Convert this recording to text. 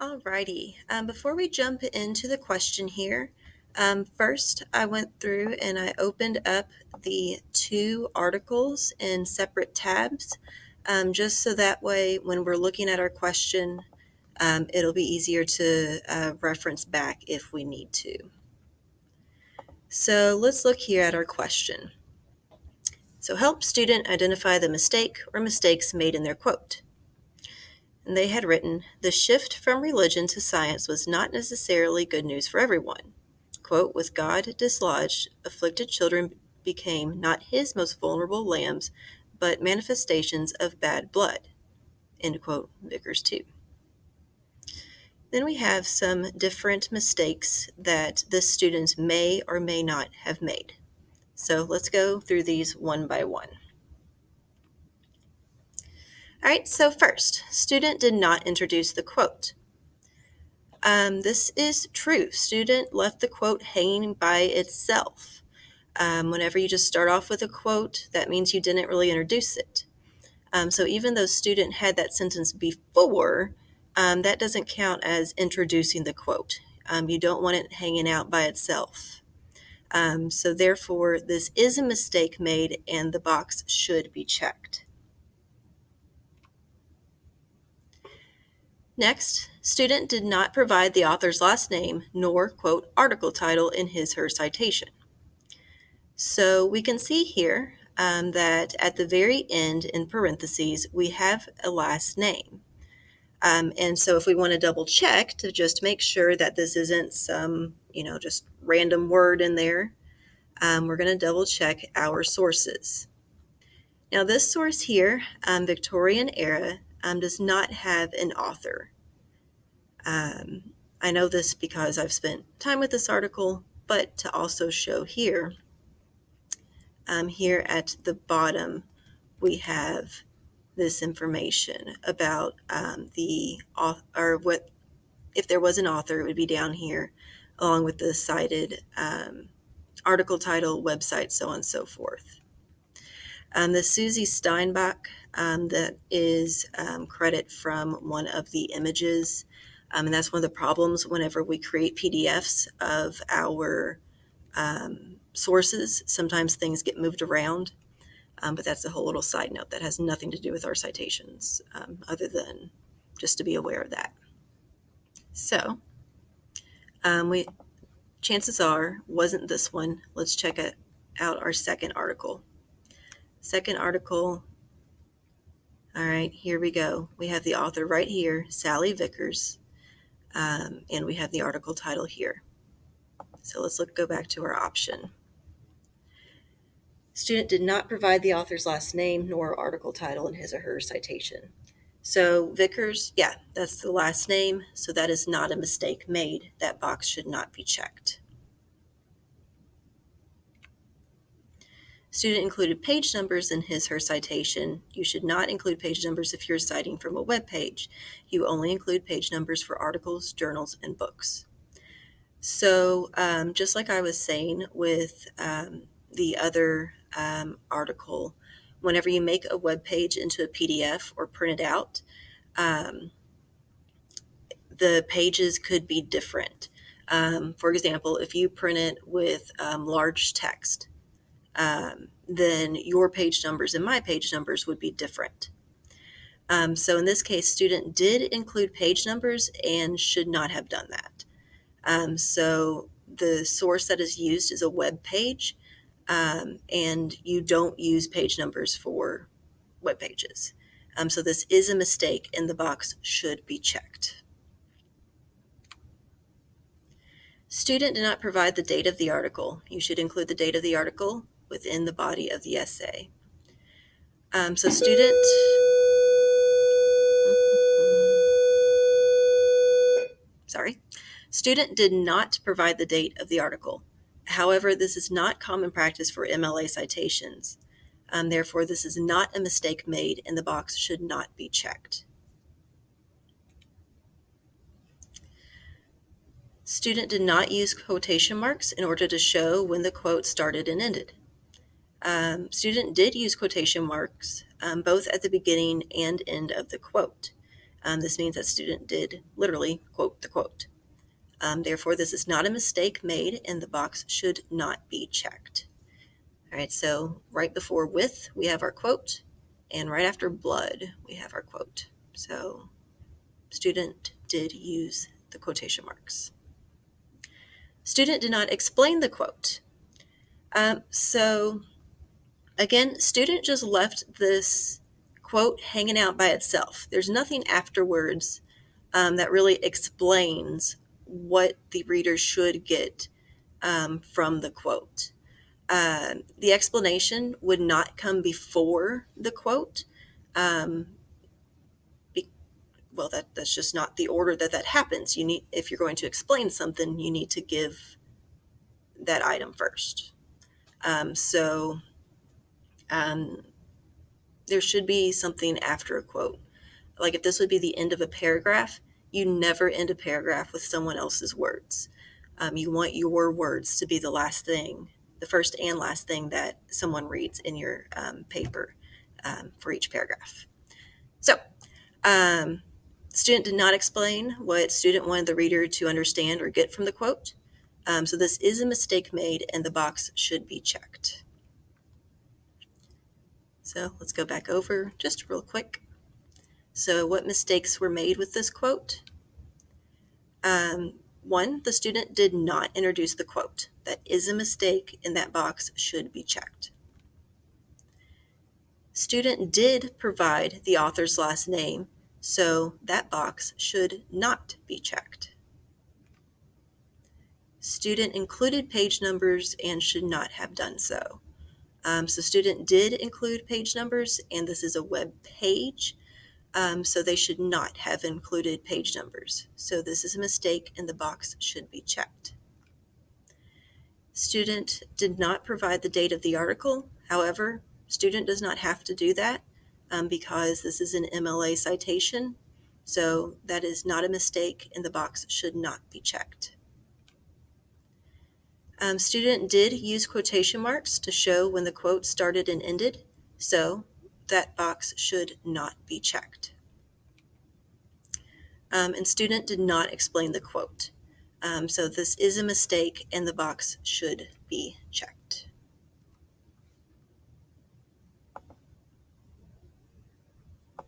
Alrighty. Before we jump into the question here, first I went through and I opened up the two articles in separate tabs, just so that way when we're looking at our question, it'll be easier to reference back if we need to. So let's look here at our question. So help student identify the mistake or mistakes made in their quote. And they had written, the shift from religion to science was not necessarily good news for everyone. Quote, with God dislodged, afflicted children became not his most vulnerable lambs, but manifestations of bad blood. End quote, Vickers 2. Then we have some different mistakes that the students may or may not have made. So let's go through these one by one. All right, so first, student did not introduce the quote. This is true. Student left the quote hanging by itself. Whenever you just start off with a quote, that means you didn't really introduce it. So even though student had that sentence before, that doesn't count as introducing the quote. You don't want it hanging out by itself. So therefore, this is a mistake made and the box should be checked. Next, student did not provide the author's last name nor, quote, article title in his/her citation. So we can see here that at the very end in parentheses, we have a last name. And so if we want to double check to just make sure that this isn't some, just random word in there, we're going to double check our sources. Now this source here, Victorian era, does not have an author. I know this because I've spent time with this article, but to also show here, here at the bottom, we have this information about the author, or what if there was an author, it would be down here, along with the cited article title, website, so on and so forth. The Susie Steinbach, that is credit from one of the images, and that's one of the problems whenever we create PDFs of our sources. Sometimes things get moved around, but that's a whole little side note that has nothing to do with our citations, other than just to be aware of that. So chances are wasn't this one. Let's check out our second article. Second article. All right, here we go. We have the author right here, Sally Vickers, and we have the article title here. So let's go back to our option. Student did not provide the author's last name nor article title in his/her citation. So Vickers, yeah, that's the last name, so that is not a mistake made. That box should not be checked. Student included page numbers in his/her citation. You should not include page numbers if you're citing from a web page. You only include page numbers for articles, journals, and books. So just like I was saying with the other article, whenever you make a web page into a PDF or print it out, the pages could be different. For example, if you print it with large text, then your page numbers and my page numbers would be different. So in this case, student did include page numbers and should not have done that. So the source that is used is a web page, and you don't use page numbers for web pages. So this is a mistake and the box should be checked. Student did not provide the date of the article. You should include the date of the article within the body of the essay. So student, student did not provide the date of the article. However, this is not common practice for MLA citations. Therefore, this is not a mistake made and the box should not be checked. Student did not use quotation marks in order to show when the quote started and ended. Student did use quotation marks both at the beginning and end of the quote. This means that student did literally quote the quote. Therefore, this is not a mistake made, and the box should not be checked. All right, so right before with, we have our quote, and right after blood, we have our quote. So student did use the quotation marks. Student did not explain the quote. So again, student just left this quote hanging out by itself. There's nothing afterwards that really explains what the reader should get from the quote. The explanation would not come before the quote. Well, that's just not the order that happens. If you're going to explain something, you need to give that item first. There should be something after a quote. Like if this would be the end of a paragraph, you never end a paragraph with someone else's words. You want your words to be the last thing, the first and last thing that someone reads in your paper for each paragraph. So, student did not explain what student wanted the reader to understand or get from the quote. So this is a mistake made, and the box should be checked. So let's go back over just real quick. So what mistakes were made with this quote? 1, the student did not introduce the quote. That is a mistake, and that box should be checked. Student did provide the author's last name, so that box should not be checked. Student included page numbers and should not have done so. So student did include page numbers, and this is a web page, so they should not have included page numbers. So this is a mistake, and the box should be checked. Student did not provide the date of the article. However, student does not have to do that because this is an MLA citation, so that is not a mistake, and the box should not be checked. Student did use quotation marks to show when the quote started and ended, so that box should not be checked. And student did not explain the quote. So this is a mistake, and the box should be checked.